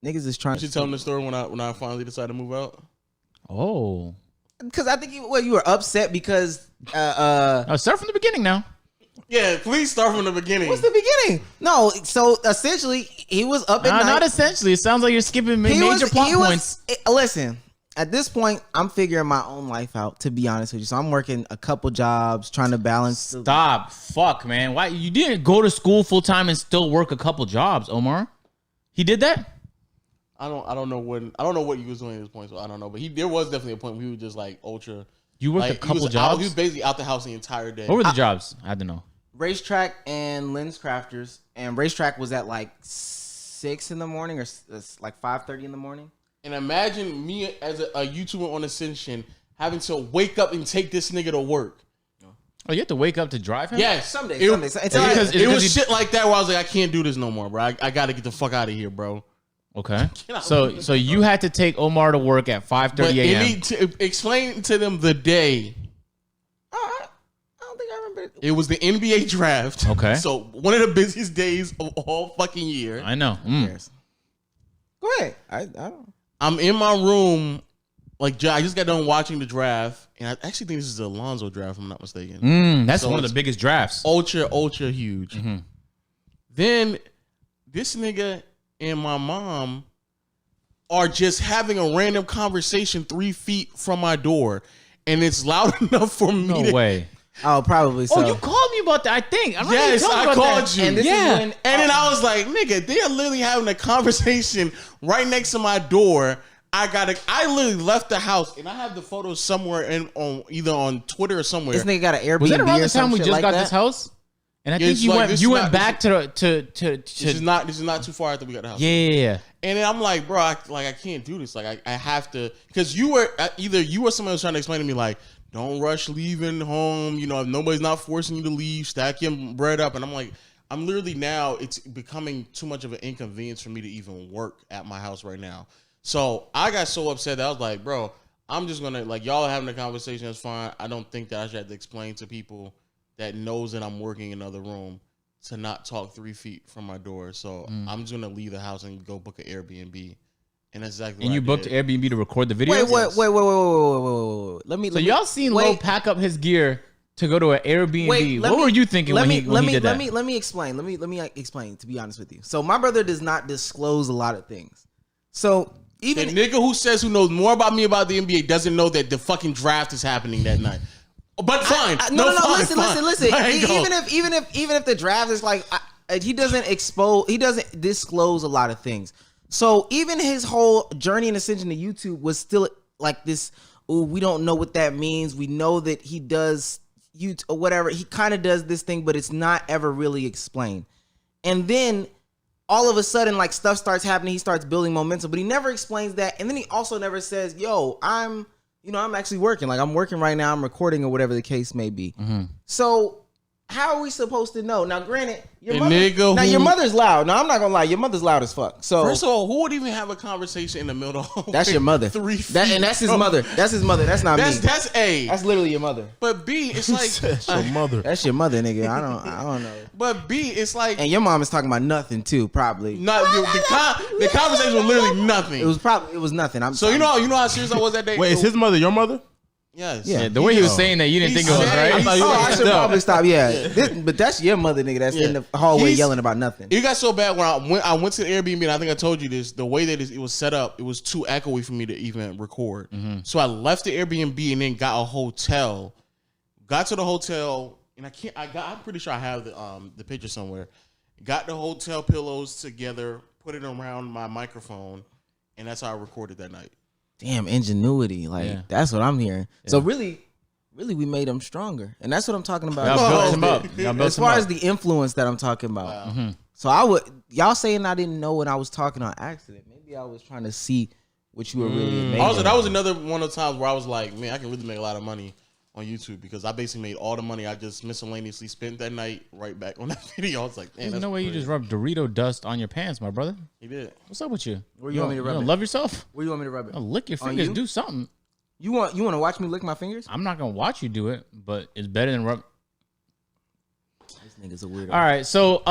niggas is trying. You should tell them the story when I finally decided to move out. Oh, because I think you were upset because I'll start from the beginning now. Yeah, please start from the beginning. What's the beginning? No, so essentially he was up at night. Not essentially. It sounds like you're skipping major plot points. Listen, at this point, I'm figuring my own life out. To be honest with you, so I'm working a couple jobs, trying to balance. Stop, fuck, man. Why you didn't go to school full time and still work a couple jobs, Omar? He did that. I don't know what you was doing at this point, so I don't know. But there was definitely a point where he was just like ultra. You worked a couple jobs. He was basically out the house the entire day. What were the jobs? I had to know. Racetrack and lens crafters, and racetrack was at like 6 in the morning or like 5:30 in the morning. And imagine me as a YouTuber on Ascension having to wake up and take this nigga to work. Oh, you have to wake up to drive him? Yes. Some days. It was shit like that where I was like, I can't do this no more, bro. I got to get the fuck out of here, bro. Okay. So you had to take Omar to work at 5:30 a.m. Explain to them the day. I don't think I remember. It was the NBA draft. Okay. So one of the busiest days of all fucking year. I know. Go ahead. I don't. I'm in my room. Like, I just got done watching the draft, and I actually think this is the Alonzo draft, if I'm not mistaken. That's one of the biggest drafts. Ultra huge. Mm-hmm. Then this nigga and my mom are just having a random conversation 3 feet from my door, and it's loud enough for me. No way. Oh, probably so. Oh, you called me about that, I think. Yes, I called you. And and then I was like, nigga, they are literally having a conversation right next to my door. I literally left the house, and I have the photos somewhere either on Twitter or somewhere. This nigga got an Airbnb. Was that around the time we just like got that? this house? And I think you went back to. This is not too far after we got the house. Yeah. And then I'm like, bro, I can't do this. Like, I have to, because you were either you or someone was trying to explain to me like, don't rush leaving home. You know, if nobody's not forcing you to leave, stack your bread up. And I'm like, I'm literally now, it's becoming too much of an inconvenience for me to even work at my house right now. So I got so upset that I was like, bro, I'm just gonna, like, y'all having a conversation, that's fine. I don't think that I should have to explain to people that knows that I'm working in another room to not talk 3 feet from my door. So I'm just gonna leave the house and go book an Airbnb. And that's exactly what I did. And you booked Airbnb to record the video? Wait. Let me. Y'all seen Lo pack up his gear to go to an Airbnb. What were you thinking when he did that? Let me explain. Let me explain, to be honest with you. So my brother does not disclose a lot of things. So even the nigga who knows more about me about the NBA doesn't know that the fucking draft is happening that night. But fine. No. Listen. Even if the draft is like, he doesn't disclose a lot of things. So even his whole journey and ascension to YouTube was still like this. Oh, we don't know what that means. We know that he does YouTube or whatever. He kind of does this thing, but it's not ever really explained. And then all of a sudden, like, stuff starts happening. He starts building momentum, but he never explains that. And then he also never says, "Yo, I'm actually working. Like, I'm working right now. I'm recording or whatever the case may be." Mm-hmm. So how are we supposed to know? Now, granted, your mother's loud. Now, I'm not gonna lie, your mother's loud as fuck. So first of all, who would even have a conversation in the middle of the hallway? That's your mother. 3 feet. That's his mother. That's his mother. That's not me. That's A. That's literally your mother. But B, it's like that's your mother. That's your mother, nigga. I don't know. But B, it's like, and your mom is talking about nothing too, probably. The conversation was literally nothing. It was nothing. You know how serious I was that day. Wait, is his mother your mother? Yes. Yeah, the way he was saying that, you didn't think it was right. I should probably stop. Yeah, but that's your mother, nigga. That's in the hallway yelling about nothing. It got so bad when I went to the Airbnb, and I think I told you this. The way that it was set up, it was too echoey for me to even record. Mm-hmm. So I left the Airbnb and then got a hotel. Got to the hotel, and I'm pretty sure I have the picture somewhere. Got the hotel pillows together, put it around my microphone, and that's how I recorded that night. Damn, ingenuity. Like, that's what I'm hearing. Yeah. So really, we made him stronger. And that's what I'm talking about. As far as the influence that I'm talking about. Wow. Mm-hmm. So y'all saying I didn't know when I was talking on accident. Maybe I was trying to see what you were really making. Also, that was another one of the times where I was like, man, I can really make a lot of money on YouTube, because I basically made all the money I just miscellaneously spent that night right back on that video. I was like, damn, there's no way you just rubbed Dorito dust on your pants, my brother. He did. What's up with you? Where you want me to rub it? You don't love yourself? Where you want me to rub it? Lick your fingers. Do something. You want to watch me lick my fingers? I'm not gonna watch you do it, but it's better than rub. This nigga's a weirdo. All right, so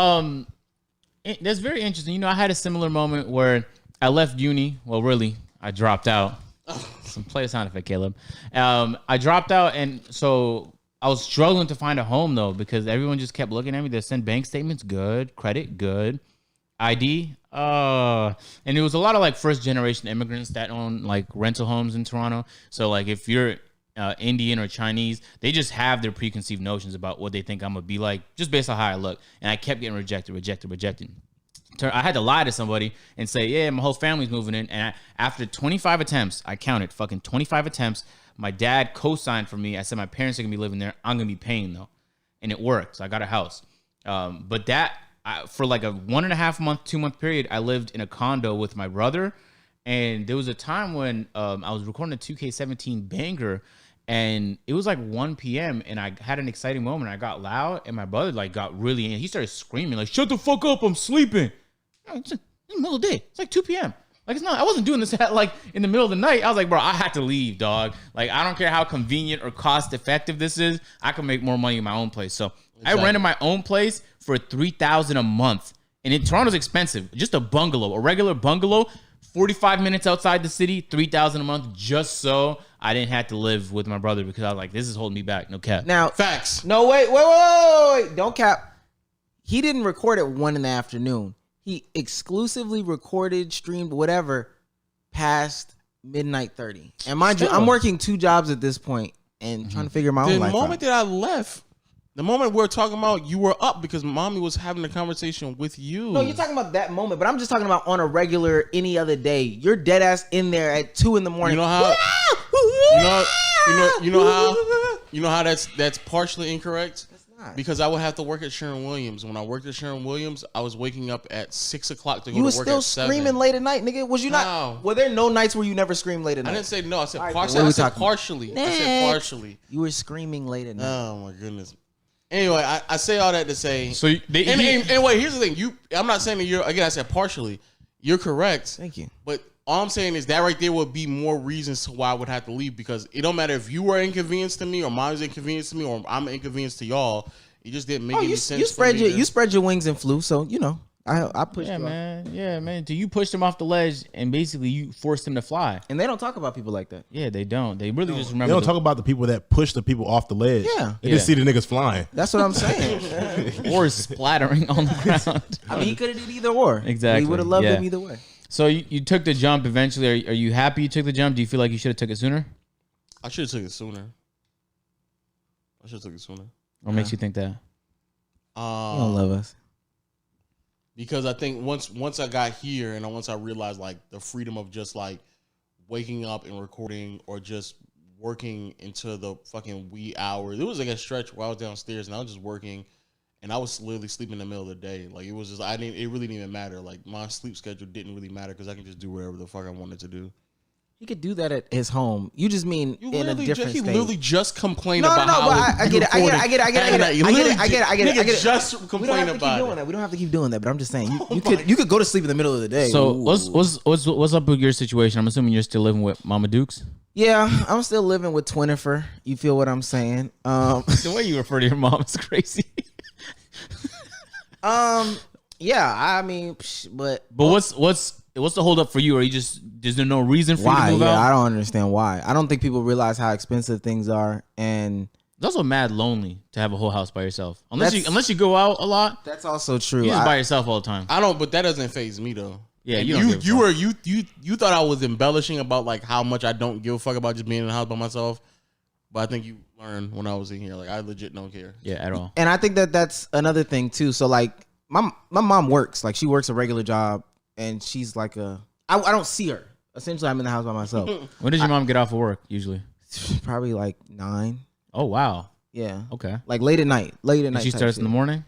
that's very interesting. You know, I had a similar moment where I left uni. Well, really, I dropped out. Some play sound effect, Caleb. I dropped out, and so I was struggling to find a home though because everyone just kept looking at me. They send bank statements, good, credit, good, ID, and it was a lot of like first generation immigrants that own like rental homes in Toronto. So like if you're Indian or Chinese, they just have their preconceived notions about what they think I'm gonna be like just based on how I look. And I kept getting rejected. I had to lie to somebody and say, yeah, my whole family's moving in. And after 25 attempts, I counted fucking 25 attempts. My dad co-signed for me. I said, my parents are going to be living there. I'm going to be paying though. And it worked. So I got a house. But for like a 1.5 month, 2 month period, I lived in a condo with my brother. And there was a time when I was recording a 2K17 banger. And it was like 1 p.m. and I had an exciting moment. I got loud and my brother like got really in. He started screaming like, shut the fuck up, I'm sleeping. It's in the middle of the day. It's like 2 p.m. Like, it's not, I wasn't doing this at like in the middle of the night. I was like, bro, I had to leave, dog. Like, I don't care how convenient or cost effective this is. I can make more money in my own place. So exactly. I rented my own place for $3,000 a month. And Toronto's expensive. Just a bungalow, a regular bungalow, 45 minutes outside the city, $3,000 a month, just so I didn't have to live with my brother because I was like, this is holding me back. No cap. Now, facts. No, wait. Don't cap. He didn't record at 1 in the afternoon. He exclusively recorded, streamed, whatever, past midnight 30. And mind you, I'm working 2 jobs at this point and trying to figure my own life out. The moment that I left, the moment we're talking about, you were up because mommy was having a conversation with you. No, you're talking about that moment, but I'm just talking about on a regular, any other day. You're dead ass in there at 2 in the morning. You know how? You know how that's partially incorrect. Because I would have to work at Sherwin-Williams. When I worked at Sherwin-Williams, I was waking up at 6 o'clock to go to work at 7. You were still screaming late at night, nigga. Was you not? Were there no nights where you never screamed late at night? I didn't say no. I said right, partially. I said partially. I said partially. You were screaming late at night. Oh my goodness. Anyway, I say all that to say. So anyway, here's the thing. I'm not saying that you're. Again, I said partially. You're correct. Thank you. But all I'm saying is that right there would be more reasons to why I would have to leave because it don't matter if you were inconvenienced to me or mom's inconvenienced to me or I'm inconvenienced to y'all. It just didn't make any sense. You spread your wings and flew, so you know I pushed. Yeah, man. Yeah, man. You pushed him off the ledge and basically you forced him to fly. And they don't talk about people like that. Yeah, they don't. They really just remember. They don't talk about the people that push the people off the ledge. Yeah, they just see the niggas flying. That's what I'm saying. Or splattering on the ground. I mean, he could have did either or. Exactly. We would have loved him either way. So you took the jump eventually. Are you happy you took the jump? Do you feel like you should have took it sooner? I should have took it sooner. What makes you think that? You don't love us. Because I think once I got here and once I realized like the freedom of just like waking up and recording or just working into the fucking wee hours. It was like a stretch where I was downstairs and I was just working and I was literally sleeping in the middle of the day. Like it was just it really didn't even matter. Like my sleep schedule didn't really matter because I can just do whatever the fuck I wanted to do. He could do that at his home. You just mean in a different state. He literally just complained about how I get it. Just complain about it. We don't have to keep doing that. But I'm just saying, you could go to sleep in the middle of the day. So what's up with your situation? I'm assuming you're still living with Mama Dukes. Yeah, I'm still living with Twinifer. You feel what I'm saying? The way you refer to your mom is crazy. Yeah, I mean, but what's the hold up for you? Or is there no reason for you to move out? I don't understand why. I don't think people realize how expensive things are, and it's also mad lonely to have a whole house by yourself. Unless you go out a lot. That's also true. You're just by yourself all the time. I don't, but that doesn't faze me though. Yeah, you thought I was embellishing about like how much I don't give a fuck about just being in the house by myself. But I think you learned when I was in here. Like I legit don't care. Yeah, at all. And I think that's another thing too. So like my mom works. Like she works a regular job. And she's like I don't see her. Essentially, I'm in the house by myself. When does your mom get off of work usually? Probably like 9. Oh wow. Yeah. Okay. Like late at night. And she starts in the morning.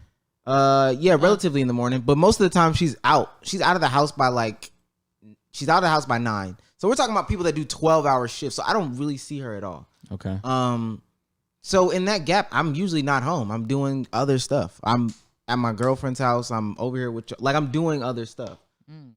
Yeah, relatively in the morning. But most of the time she's out. She's out of the house by 9. So we're talking about people that do 12-hour shifts. So I don't really see her at all. Okay. So in that gap, I'm usually not home. I'm doing other stuff. I'm at my girlfriend's house. I'm over here with I'm doing other stuff.